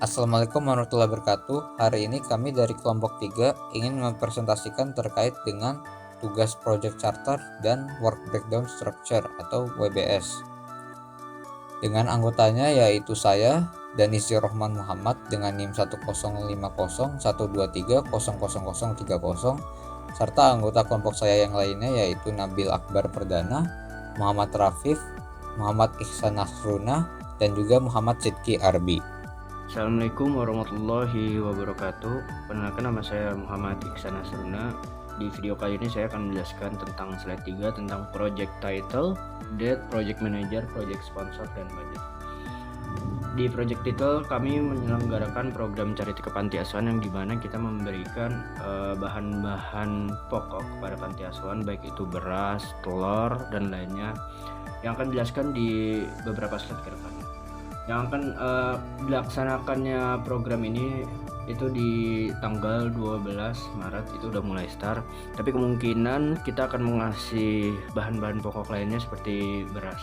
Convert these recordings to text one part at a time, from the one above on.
Assalamualaikum warahmatullahi wabarakatuh. Hari ini kami dari kelompok 3 ingin mempresentasikan terkait dengan tugas Project Charter dan Work Breakdown Structure atau WBS. Dengan anggotanya yaitu saya, Danizir Rohman Muhammad dengan NIM 105012300030, serta anggota kelompok saya yang lainnya yaitu Nabil Akbar Perdana, Muhammad Rafif, Muhammad Ihsan Nasruna, dan juga Muhammad Sidki Arbi. Assalamualaikum warahmatullahi wabarakatuh. Perkenalkan, nama saya Muhammad Ihsan Nasruna. Di video kali ini saya akan menjelaskan tentang slide 3 tentang project title, date, project manager, project sponsor, dan budget. Di project title kami menyelenggarakan program Charity ke Panti Asuhan yang dimana kita memberikan bahan-bahan pokok kepada panti asuhan, baik itu beras, telur, dan lainnya, yang akan dijelaskan di beberapa slide ke depan. Yang akan dilaksanakannya program ini itu di tanggal 12 Maret itu udah mulai start, tapi kemungkinan kita akan mengasih bahan-bahan pokok lainnya seperti beras,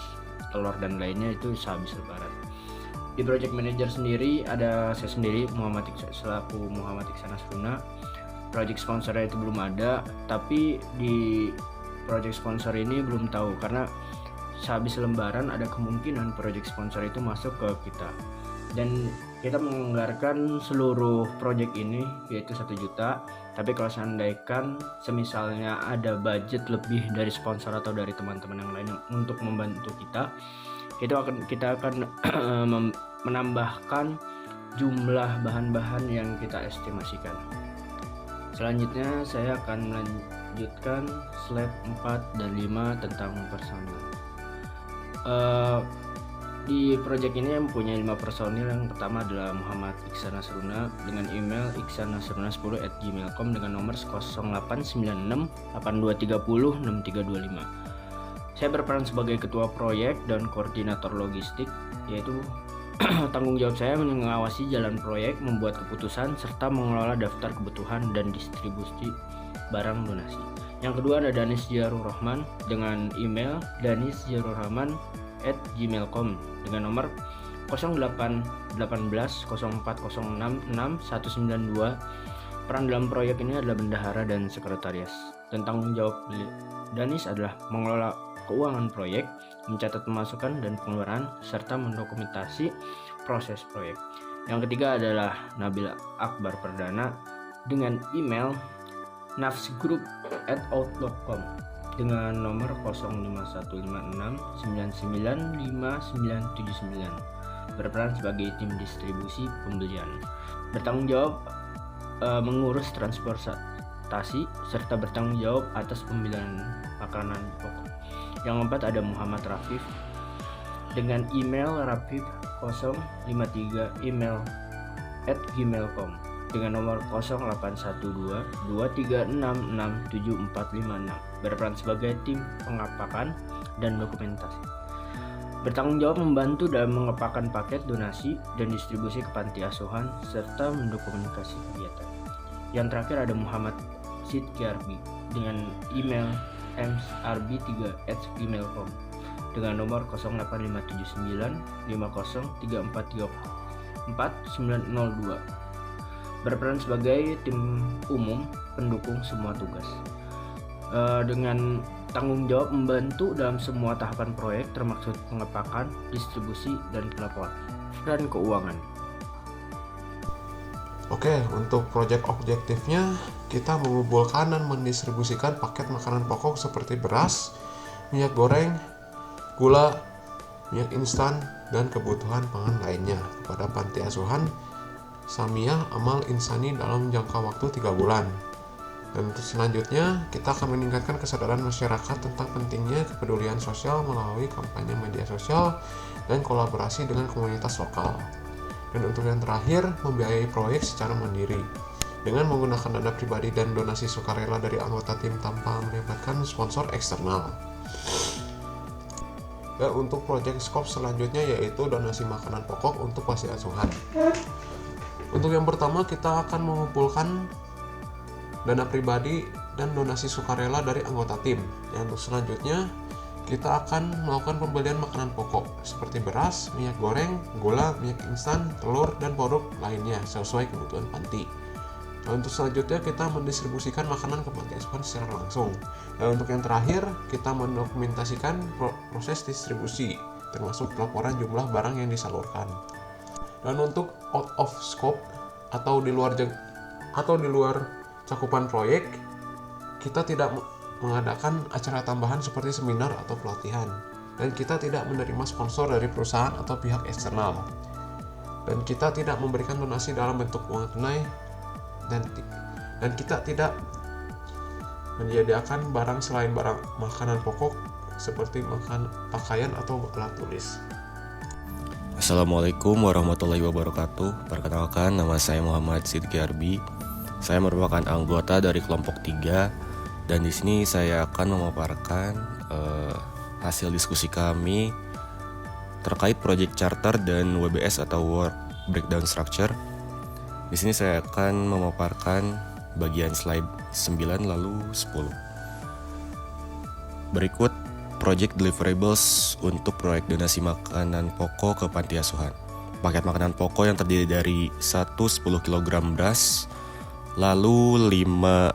telur, dan lainnya itu sehabis lebaran. Di project manager sendiri ada saya sendiri, selaku Muhammad Ihsan Nasruna. Project sponsor itu belum ada, tapi di project sponsor ini belum tahu karena sehabis lembaran ada kemungkinan project sponsor itu masuk ke kita, dan kita menganggarkan seluruh project ini yaitu 1 juta. Tapi kalau seandainya semisalnya ada budget lebih dari sponsor atau dari teman-teman yang lain untuk membantu kita akan menambahkan jumlah bahan-bahan yang kita estimasikan. Selanjutnya saya akan melanjutkan slide 4 dan 5 tentang personil. Di project ini mempunyai 5 personil. Yang pertama adalah Muhammad Ihsan Nasruna dengan email ihsannasruna10@gmail.com dengan nomor 089682306325. Saya berperan sebagai ketua proyek dan koordinator logistik, yaitu tanggung jawab saya mengawasi jalan proyek, membuat keputusan, serta mengelola daftar kebutuhan dan distribusi barang donasi. Yang kedua ada Danis Jarur Rahman dengan email danisjarurrahman@gmail.com dengan nomor 081804066192. Peran dalam proyek ini adalah bendahara dan sekretaris, dan tanggung jawab Danis adalah mengelola keuangan proyek, mencatat pemasukan dan pengeluaran, serta mendokumentasi proses proyek. Yang ketiga adalah Nabil Akbar Perdana dengan email nafsgroup@outlook.com dengan nomor 051569959979, berperan sebagai tim distribusi pembelian, bertanggung jawab mengurus transportasi serta bertanggung jawab atas pembelian makanan pokok. Yang keempat ada Muhammad Rafif dengan email rafif053email@gmail.com dengan nomor 081223667456, berperan sebagai tim pengapakan dan dokumentasi, bertanggung jawab membantu dalam mengepakan paket donasi dan distribusi ke panti asuhan serta mendokumentasi kegiatan. Yang terakhir ada Muhammad Sidki Arbi dengan email msrb3@gmail.com dengan nomor 08595034344902, berperan sebagai tim umum pendukung semua tugas, dengan tanggung jawab membantu dalam semua tahapan proyek termasuk pengepakan, distribusi, dan pelaporan dan keuangan. Oke, untuk proyek objektifnya kita mengumpulkan dan mendistribusikan paket makanan pokok seperti beras, minyak goreng, gula, minyak instan, dan kebutuhan pangan lainnya kepada panti asuhan Samiyah Amal Insani dalam jangka waktu 3 bulan. Dan untuk selanjutnya kita akan meningkatkan kesadaran masyarakat tentang pentingnya kepedulian sosial melalui kampanye media sosial dan kolaborasi dengan komunitas lokal. Dan untuk yang terakhir, membiayai proyek secara mandiri dengan menggunakan dana pribadi dan donasi sukarela dari anggota tim tanpa melibatkan sponsor eksternal. Dan untuk proyek skop selanjutnya yaitu donasi makanan pokok untuk panti asuhan. Untuk yang pertama kita akan mengumpulkan dana pribadi dan donasi sukarela dari anggota tim. Yang untuk selanjutnya kita akan melakukan pembelian makanan pokok seperti beras, minyak goreng, gula, minyak instan, telur, dan produk lainnya sesuai kebutuhan panti. Nah, untuk selanjutnya kita mendistribusikan makanan ke panti asuhan secara langsung. Dan untuk yang terakhir, kita mendokumentasikan proses distribusi, termasuk laporan jumlah barang yang disalurkan. Dan untuk out of scope atau di luar cakupan proyek, kita tidak mengadakan acara tambahan seperti seminar atau pelatihan. Dan kita tidak menerima sponsor dari perusahaan atau pihak eksternal. Dan kita tidak memberikan donasi dalam bentuk uang tunai, dan kita tidak menyediakan barang selain barang makanan pokok seperti pakaian atau alat tulis. Assalamualaikum warahmatullahi wabarakatuh. Perkenalkan, nama saya Muhammad Sidki Arbi. Saya merupakan anggota dari kelompok 3 dan di sini saya akan memaparkan hasil diskusi kami terkait Project Charter dan WBS atau Work Breakdown Structure. Di sini saya akan memaparkan bagian slide 9 lalu 10. Berikut project deliverables untuk proyek donasi makanan pokok ke panti asuhan. Paket makanan pokok yang terdiri dari 1 10 kg beras, lalu 5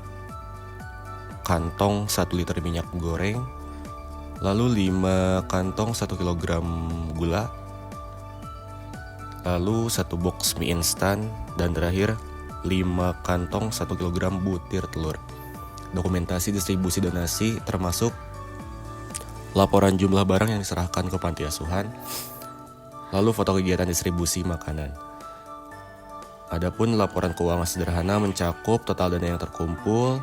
kantong 1 liter minyak goreng, lalu 5 kantong 1 kg gula, lalu 1 box mie instan, dan terakhir 5 kantong 1 kg butir telur. Dokumentasi distribusi donasi termasuk laporan jumlah barang yang diserahkan ke panti asuhan, lalu foto kegiatan distribusi makanan. Adapun laporan keuangan sederhana mencakup total dana yang terkumpul,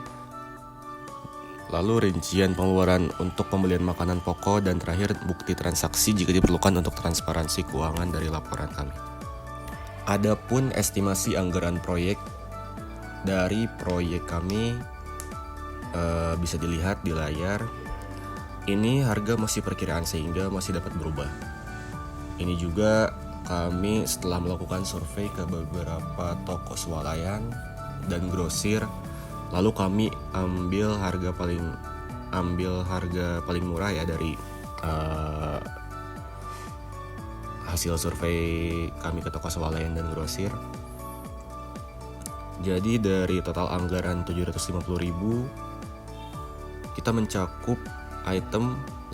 lalu rincian pengeluaran untuk pembelian makanan pokok, dan terakhir bukti transaksi jika diperlukan untuk transparansi keuangan dari laporan kami. Adapun estimasi anggaran proyek dari proyek kami bisa dilihat di layar. Ini harga masih perkiraan sehingga masih dapat berubah. Ini juga kami setelah melakukan survei ke beberapa toko swalayan dan grosir, lalu kami ambil harga paling murah ya dari hasil survei kami ke toko swalayan dan grosir. Jadi dari total anggaran 750.000 kita mencakup 5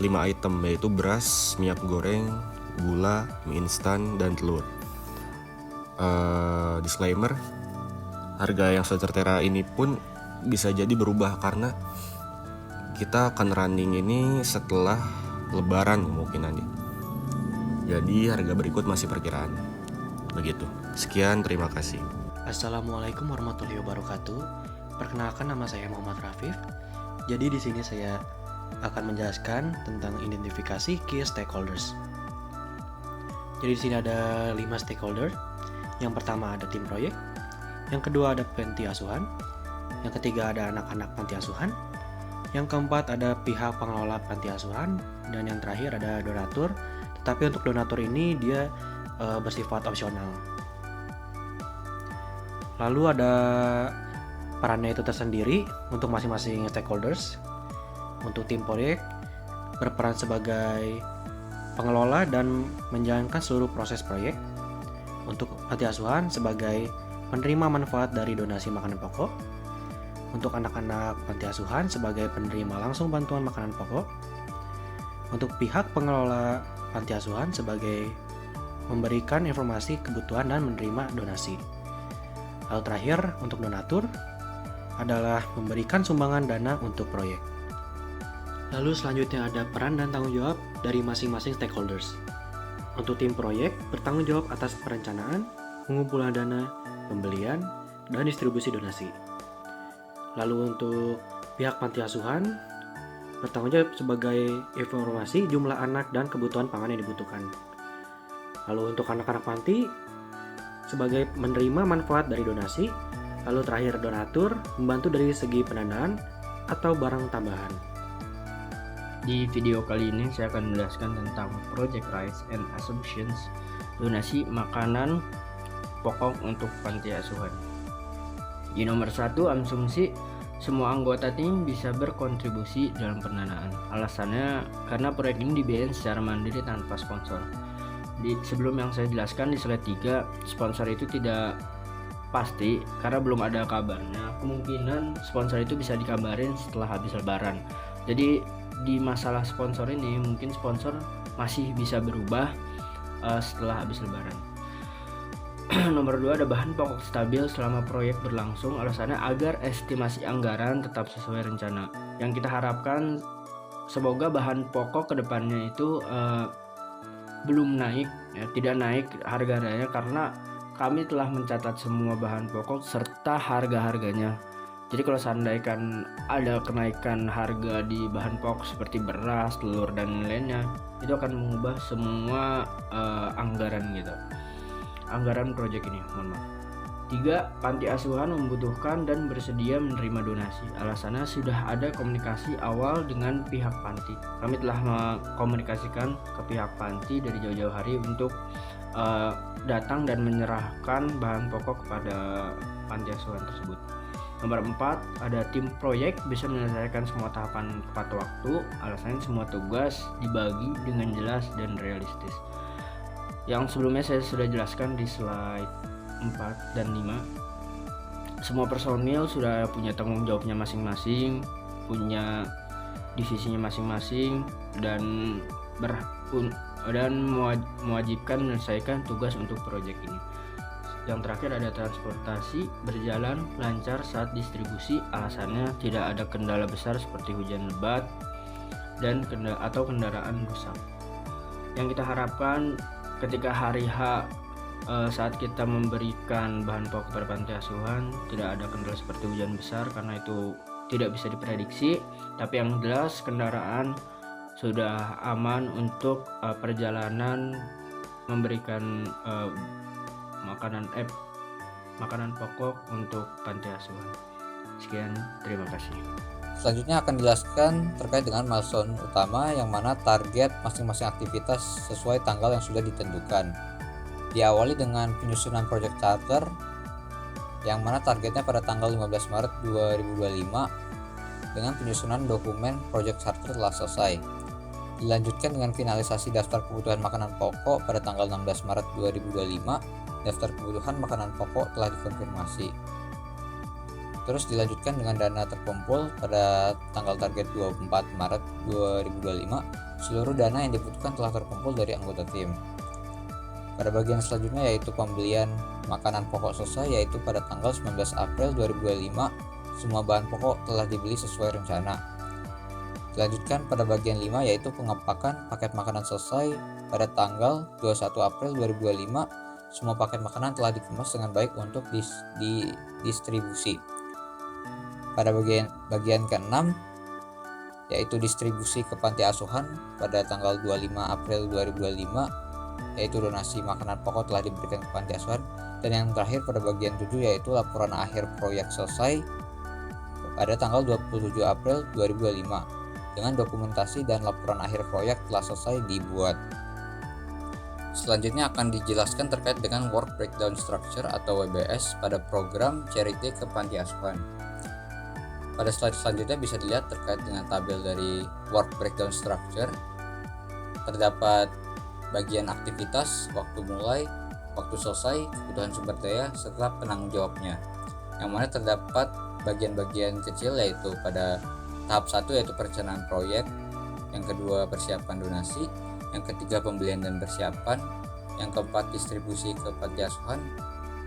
item, yaitu beras, minyak goreng, gula, mie instan, dan telur. Disclaimer, harga yang sudah tertera ini pun bisa jadi berubah karena kita akan running ini setelah lebaran kemungkinannya. Jadi harga berikut masih perkiraan. Begitu. Sekian, terima kasih. Assalamualaikum warahmatullahi wabarakatuh. Perkenalkan, nama saya Muhammad Rafif. Jadi di sini saya akan menjelaskan tentang identifikasi key stakeholders. Jadi di sini ada 5 stakeholder. Yang pertama ada tim proyek, yang kedua ada panti asuhan, yang ketiga ada anak-anak panti asuhan, yang keempat ada pihak pengelola panti asuhan, dan yang terakhir ada donatur. Tetapi untuk donatur ini dia bersifat opsional. Lalu ada perannya itu tersendiri untuk masing-masing stakeholders. Untuk tim proyek berperan sebagai pengelola dan menjalankan seluruh proses proyek. Untuk panti asuhan sebagai penerima manfaat dari donasi makanan pokok. Untuk anak-anak panti asuhan sebagai penerima langsung bantuan makanan pokok. Untuk pihak pengelola panti asuhan sebagai memberikan informasi kebutuhan dan menerima donasi. Lalu terakhir untuk donatur adalah memberikan sumbangan dana untuk proyek. Lalu selanjutnya ada peran dan tanggung jawab dari masing-masing stakeholders. Untuk tim proyek bertanggung jawab atas perencanaan, pengumpulan dana, pembelian, dan distribusi donasi. Lalu untuk pihak panti asuhan bertanggung jawab sebagai informasi jumlah anak dan kebutuhan pangan yang dibutuhkan. Lalu untuk anak-anak panti sebagai menerima manfaat dari donasi. Lalu terakhir donatur membantu dari segi pendanaan atau barang tambahan. Di video kali ini saya akan menjelaskan tentang Project Rights and Assumptions, donasi makanan pokok untuk panti asuhan. Di nomor 1, asumsi semua anggota tim bisa berkontribusi dalam pendanaan. Alasannya karena proyek ini dibiayain secara mandiri tanpa sponsor. Sebelum yang saya jelaskan di slide 3, sponsor itu tidak pasti karena belum ada kabarnya. Kemungkinan sponsor itu bisa dikabarin setelah habis lebaran. Jadi di masalah sponsor ini mungkin sponsor masih bisa berubah setelah habis lebaran. Nomor 2, ada bahan pokok stabil selama proyek berlangsung. Alasannya agar estimasi anggaran tetap sesuai rencana. Yang kita harapkan semoga bahan pokok kedepannya itu belum naik, ya, tidak naik harganya karena kami telah mencatat semua bahan pokok serta harga-harganya. Jadi kalau seandainya ada kenaikan harga di bahan pokok seperti beras, telur dan lainnya, itu akan mengubah semua anggaran gitu. Anggaran proyek ini, mohon maaf. 3, panti asuhan membutuhkan dan bersedia menerima donasi. Alasannya sudah ada komunikasi awal dengan pihak panti. Kami telah mengkomunikasikan ke pihak panti dari jauh-jauh hari untuk datang dan menyerahkan bahan pokok kepada panti asuhan tersebut. Nomor 4, ada tim proyek bisa menyelesaikan semua tahapan tepat waktu. Alasannya semua tugas dibagi dengan jelas dan realistis. Yang sebelumnya saya sudah jelaskan di slide 4 dan 5. Semua personil sudah punya tanggung jawabnya masing-masing, punya divisinya masing-masing, dan mewajibkan menyelesaikan tugas untuk proyek ini. Yang terakhir ada transportasi berjalan lancar saat distribusi. Alasannya tidak ada kendala besar seperti hujan lebat dan atau kendaraan rusak. Yang kita harapkan ketika hari H saat kita memberikan bahan pokok kepada panti asuhan tidak ada kendala seperti hujan besar karena itu tidak bisa diprediksi, tapi yang jelas kendaraan sudah aman untuk perjalanan memberikan makanan pokok untuk panti asuhan. Sekian, terima kasih. Selanjutnya akan dijelaskan terkait dengan milestone utama yang mana target masing-masing aktivitas sesuai tanggal yang sudah ditentukan. Diawali dengan penyusunan project charter yang mana targetnya pada tanggal 15 Maret 2025 dengan penyusunan dokumen project charter telah selesai. Dilanjutkan dengan finalisasi daftar kebutuhan makanan pokok pada tanggal 16 Maret 2025. Daftar kebutuhan makanan pokok telah dikonfirmasi. Terus dilanjutkan dengan dana terkumpul pada tanggal target 24 Maret 2025. Seluruh dana yang dibutuhkan telah terkumpul dari anggota tim. Pada bagian selanjutnya yaitu pembelian makanan pokok selesai, yaitu pada tanggal 19 April 2025 semua bahan pokok telah dibeli sesuai rencana. Dilanjutkan pada bagian 5 yaitu pengepakan paket makanan selesai pada tanggal 21 April 2025 semua paket makanan telah dikemas dengan baik untuk didistribusi. Pada bagian ke-6 yaitu distribusi ke panti asuhan pada tanggal 25 April 2025 yaitu donasi makanan pokok telah diberikan ke panti asuhan. Dan yang terakhir pada bagian 7 yaitu laporan akhir proyek selesai pada tanggal 27 April 2025 dengan dokumentasi dan laporan akhir proyek telah selesai dibuat. Selanjutnya akan dijelaskan terkait dengan Work Breakdown Structure atau WBS pada program Charity ke panti asuhan. Pada slide selanjutnya bisa dilihat terkait dengan tabel dari Work Breakdown Structure. Terdapat bagian aktivitas, waktu mulai, waktu selesai, kebutuhan sumber daya, serta penanggung jawabnya. Yang mana terdapat bagian-bagian kecil yaitu pada tahap 1 yaitu perencanaan proyek, yang kedua persiapan donasi, yang ketiga pembelian dan persiapan, yang keempat distribusi ke panti asuhan,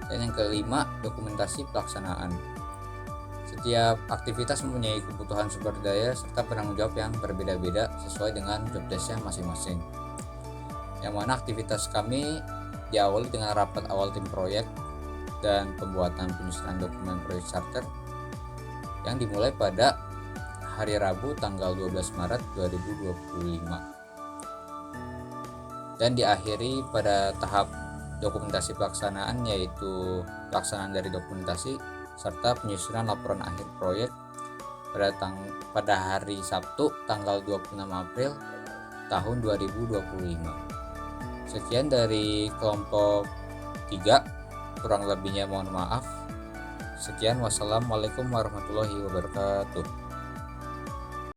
dan yang kelima dokumentasi pelaksanaan. Setiap aktivitas mempunyai kebutuhan sumber daya serta penanggung jawab yang berbeda-beda sesuai dengan job desk-nya masing-masing. Yang mana aktivitas kami diawali dengan rapat awal tim proyek dan pembuatan penyusunan dokumen proyek charter yang dimulai pada hari Rabu tanggal 12 Maret 2025 dan diakhiri pada tahap dokumentasi pelaksanaan yaitu pelaksanaan dari dokumentasi serta penyusunan laporan akhir proyek pada hari Sabtu tanggal 26 April tahun 2025. Sekian dari kelompok 3, kurang lebihnya mohon maaf. Sekian, wassalamualaikum warahmatullahi wabarakatuh.